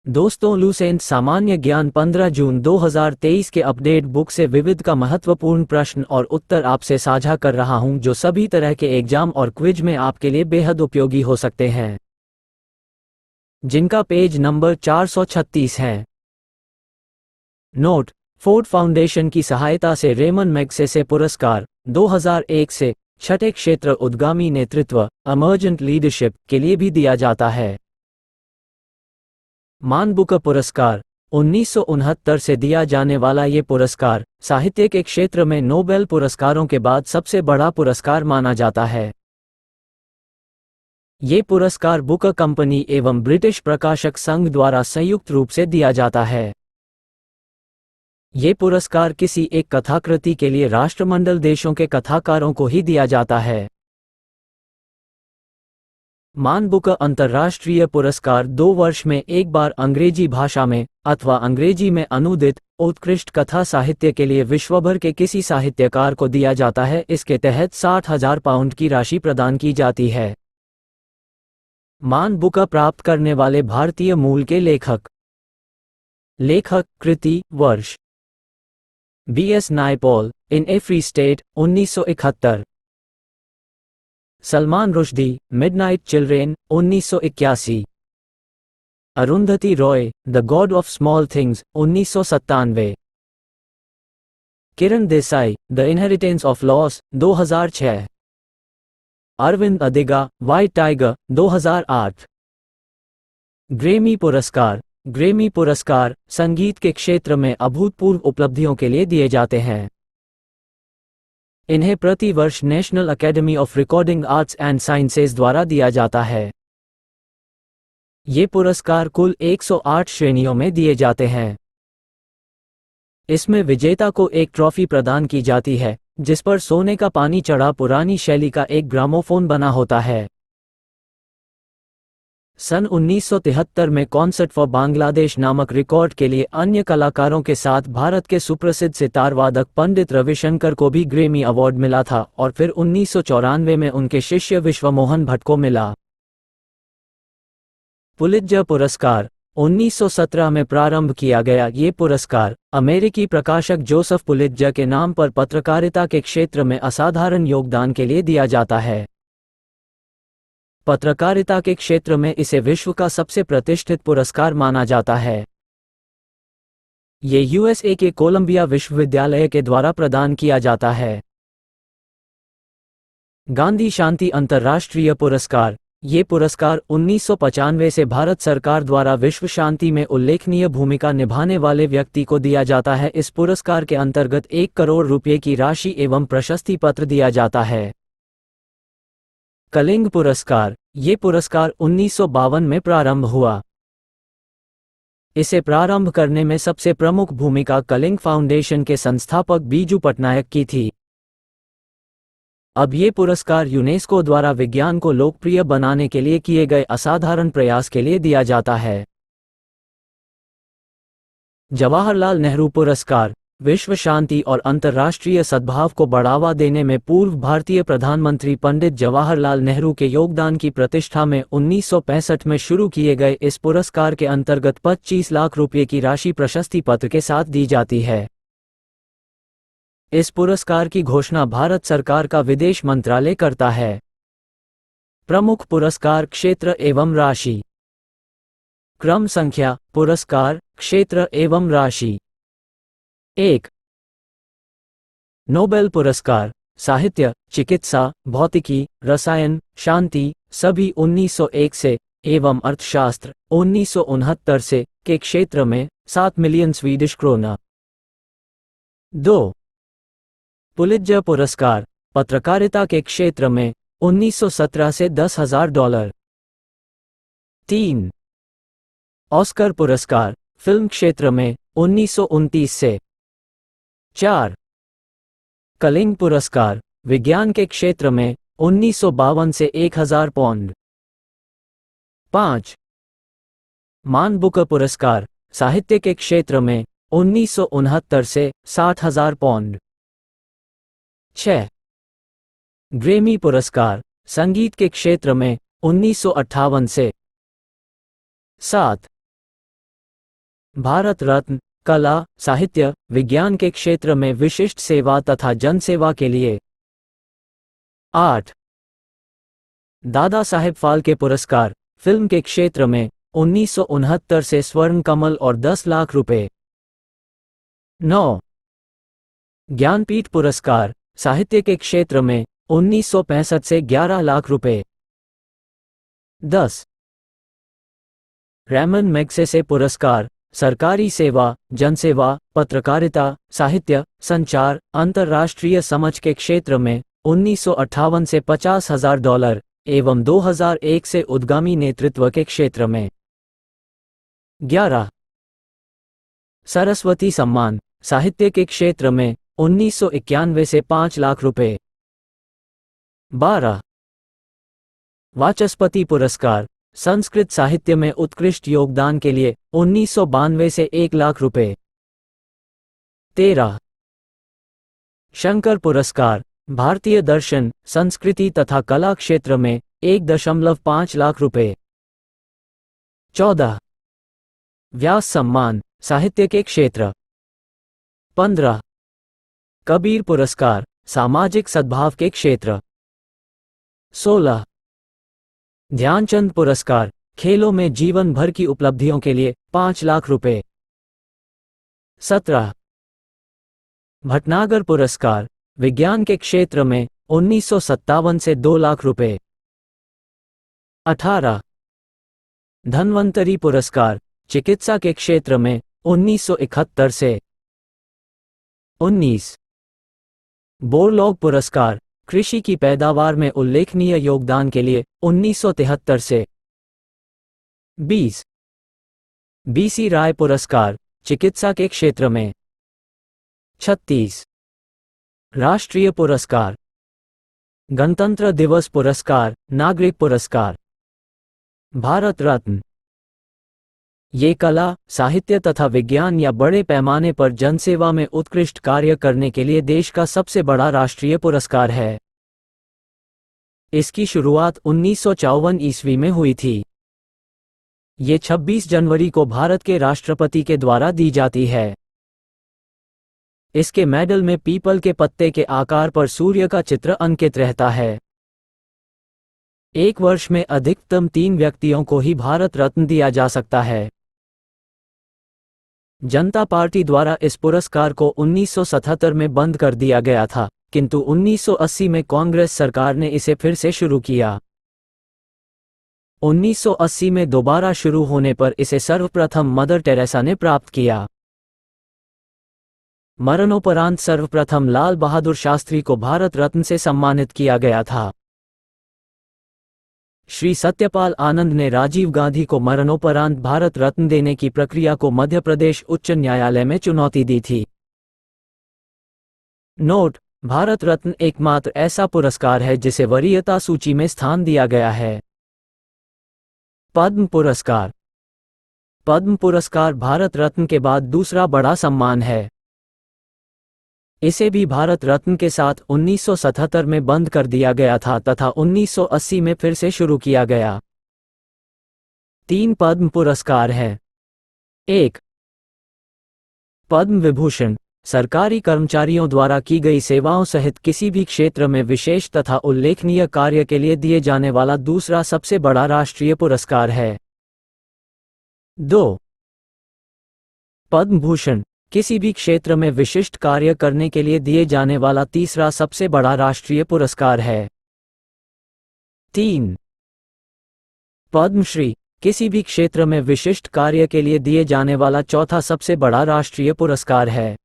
दोस्तों, लूसेंट सामान्य ज्ञान 15 जून 2023 के अपडेट बुक से विविध का महत्वपूर्ण प्रश्न और उत्तर आपसे साझा कर रहा हूं, जो सभी तरह के एग्जाम और क्विज में आपके लिए बेहद उपयोगी हो सकते हैं, जिनका पेज नंबर 436 है। नोट: फोर्ड फाउंडेशन की सहायता से रेमन मैग्सेसे पुरस्कार 2001 से छठे क्षेत्र उद्गामी नेतृत्व इमर्जेंट लीडरशिप के लिए भी दिया जाता है। मान बुकर पुरस्कार 1969 से दिया जाने वाला ये पुरस्कार साहित्य के क्षेत्र में नोबेल पुरस्कारों के बाद सबसे बड़ा पुरस्कार माना जाता है। ये पुरस्कार बुकर कंपनी एवं ब्रिटिश प्रकाशक संघ द्वारा संयुक्त रूप से दिया जाता है। ये पुरस्कार किसी एक कथाकृति के लिए राष्ट्रमंडल देशों के कथाकारों को ही दिया जाता है। मान बुकर अंतर्राष्ट्रीय पुरस्कार 2 वर्ष में एक बार अंग्रेजी भाषा में अथवा अंग्रेजी में अनुदित उत्कृष्ट कथा साहित्य के लिए विश्वभर के किसी साहित्यकार को दिया जाता है। इसके तहत 60,000 पाउंड की राशि प्रदान की जाती है। मान बुकर प्राप्त करने वाले भारतीय मूल के लेखक। कृति वर्ष B.S. Naipaul, in a free state 1971। Salman Rushdie, midnight children 1981। Arundhati Roy, the god of small things 1997। Kiran Desai, the inheritance of loss 2006। Arvind Adiga, white tiger 2008। Grammy पुरस्कार संगीत के क्षेत्र में अभूतपूर्व उपलब्धियों के लिए दिए जाते हैं। इन्हें प्रति वर्ष national academy of recording arts and sciences द्वारा दिया जाता है। ये पुरस्कार कुल 108 श्रेणियों में दिए जाते हैं। इसमें विजेता को एक ट्रॉफी प्रदान की जाती है, जिस पर सोने का पानी चढ़ा पुरानी शैली का एक ग्रामोफोन बना होता है। सन 1973 में कॉन्सर्ट फॉर बांग्लादेश नामक रिकॉर्ड के लिए अन्य कलाकारों के साथ भारत के सुप्रसिद्ध सितार वादक पंडित रविशंकर को भी ग्रैमी अवार्ड मिला था, और फिर 1994 में उनके शिष्य विश्वमोहन भट्ट को मिला। पुलित्जर पुरस्कार 1917 में प्रारंभ किया गया। ये पुरस्कार अमेरिकी प्रकाशक जोसेफ पुलित्जर के नाम पर पत्रकारिता के क्षेत्र में असाधारण योगदान के लिए दिया जाता है। पत्रकारिता के क्षेत्र में इसे विश्व का सबसे प्रतिष्ठित पुरस्कार माना जाता है। ये यूएसए के कोलंबिया विश्वविद्यालय के द्वारा प्रदान किया जाता है। गांधी शांति अंतर्राष्ट्रीय पुरस्कार। ये पुरस्कार 1995 से भारत सरकार द्वारा विश्व शांति में उल्लेखनीय भूमिका निभाने वाले व्यक्ति को दिया जाता है। इस पुरस्कार के अंतर्गत 1 करोड़ रुपये की राशि एवं प्रशस्ति पत्र दिया जाता है। कलिंग पुरस्कार। ये पुरस्कार 1952 में प्रारंभ हुआ। इसे प्रारंभ करने में सबसे प्रमुख भूमिका कलिंग फाउंडेशन के संस्थापक बीजू पटनायक की थी। अब ये पुरस्कार यूनेस्को द्वारा विज्ञान को लोकप्रिय बनाने के लिए किए गए असाधारण प्रयास के लिए दिया जाता है। जवाहरलाल नेहरू पुरस्कार। विश्व शांति और अंतर्राष्ट्रीय सद्भाव को बढ़ावा देने में पूर्व भारतीय प्रधानमंत्री पंडित जवाहरलाल नेहरू के योगदान की प्रतिष्ठा में 1965 में शुरू किए गए इस पुरस्कार के अंतर्गत 25 लाख रुपये की राशि प्रशस्ति पत्र के साथ दी जाती है। इस पुरस्कार की घोषणा भारत सरकार का विदेश मंत्रालय करता है। प्रमुख पुरस्कार क्षेत्र एवं राशि। क्रम संख्या पुरस्कार क्षेत्र एवं राशि। 1. नोबेल पुरस्कार साहित्य, चिकित्सा, भौतिकी, रसायन, शांति सभी 1901 से एवं अर्थशास्त्र 1969 से के क्षेत्र में 7 मिलियन स्वीडिश क्रोना। 2. पुलित्जर पुरस्कार पत्रकारिता के क्षेत्र में 1917 से $10,000। 3. ऑस्कर पुरस्कार फिल्म क्षेत्र में 1929 से। 4. कलिंग पुरस्कार विज्ञान के क्षेत्र में 1952 से 1,000 पाउंड। 5. मान बुकर पुरस्कार साहित्य के क्षेत्र में 1969 से 60,000 पाउंड। 6. ग्रैमी पुरस्कार संगीत के क्षेत्र में 1958 से। 7. भारत रत्न, कला, साहित्य, विज्ञान के क्षेत्र में विशिष्ट सेवा तथा जनसेवा के लिए। 8. दादा साहेब फाल्के पुरस्कार, फिल्म के क्षेत्र में 1969 से स्वर्ण कमल और 10 लाख रुपए। 9. ज्ञानपीठ पुरस्कार, साहित्य के क्षेत्र में 1965 से 11 लाख रुपए। 10. रैमन मैग्सेसे पुरस्कार, सरकारी सेवा, जनसेवा, पत्रकारिता, साहित्य, संचार, अंतर्राष्ट्रीय समझ के क्षेत्र में 1958 से $50,000 एवं 2001 से उद्गामी नेतृत्व के क्षेत्र में। 11. सरस्वती सम्मान, साहित्य के क्षेत्र में 1991 से 5 लाख रुपए। 12. वाचस्पति पुरस्कार, संस्कृत साहित्य में उत्कृष्ट योगदान के लिए 1992 से 1 लाख रुपए। 13. शंकर पुरस्कार, भारतीय दर्शन, संस्कृति तथा कला क्षेत्र में 1.5 लाख रुपए। 14. व्यास सम्मान, साहित्य के क्षेत्र। 15. कबीर पुरस्कार, सामाजिक सद्भाव के क्षेत्र। 16. ध्यानचंद पुरस्कार, खेलों में जीवन भर की उपलब्धियों के लिए 5 लाख रुपए। 17. भटनागर पुरस्कार, विज्ञान के क्षेत्र में 1957 से 2 लाख रुपए। 18. धन्वंतरी पुरस्कार, चिकित्सा के क्षेत्र में 1971 से। 19. बोरलॉग पुरस्कार, कृषि की पैदावार में उल्लेखनीय योगदान के लिए 1973 से। 20. बीसी राय पुरस्कार, चिकित्सा के क्षेत्र में। 36. राष्ट्रीय पुरस्कार, गणतंत्र दिवस पुरस्कार, नागरिक पुरस्कार। भारत रत्न, ये कला, साहित्य तथा विज्ञान या बड़े पैमाने पर जनसेवा में उत्कृष्ट कार्य करने के लिए देश का सबसे बड़ा राष्ट्रीय पुरस्कार है। इसकी शुरुआत 1954 ईस्वी में हुई थी। ये 26 जनवरी को भारत के राष्ट्रपति के द्वारा दी जाती है। इसके मेडल में पीपल के पत्ते के आकार पर सूर्य का चित्र अंकित रहता है। एक वर्ष में अधिकतम 3 व्यक्तियों को ही भारत रत्न दिया जा सकता है। जनता पार्टी द्वारा इस पुरस्कार को 1977 में बंद कर दिया गया था, किंतु 1980 में कांग्रेस सरकार ने इसे फिर से शुरू किया। 1980 में दोबारा शुरू होने पर इसे सर्वप्रथम मदर टेरेसा ने प्राप्त किया। मरणोपरांत सर्वप्रथम लाल बहादुर शास्त्री को भारत रत्न से सम्मानित किया गया था। श्री सत्यपाल आनंद ने राजीव गांधी को मरणोपरांत भारत रत्न देने की प्रक्रिया को मध्य प्रदेश उच्च न्यायालय में चुनौती दी थी। नोट: भारत रत्न एकमात्र ऐसा पुरस्कार है जिसे वरीयता सूची में स्थान दिया गया है। पद्म पुरस्कार, पद्म पुरस्कार भारत रत्न के बाद दूसरा बड़ा सम्मान है। इसे भी भारत रत्न के साथ 1977 में बंद कर दिया गया था तथा 1980 में फिर से शुरू किया गया। 3 पद्म पुरस्कार हैं। 1. पद्म विभूषण, सरकारी कर्मचारियों द्वारा की गई सेवाओं सहित किसी भी क्षेत्र में विशेष तथा उल्लेखनीय कार्य के लिए दिए जाने वाला दूसरा सबसे बड़ा राष्ट्रीय पुरस्कार है। 2. पद्म भूषण, किसी भी क्षेत्र में विशिष्ट कार्य करने के लिए दिए जाने वाला तीसरा सबसे बड़ा राष्ट्रीय पुरस्कार है। 3. पद्मश्री, किसी भी क्षेत्र में विशिष्ट कार्य के लिए दिए जाने वाला चौथा सबसे बड़ा राष्ट्रीय पुरस्कार है।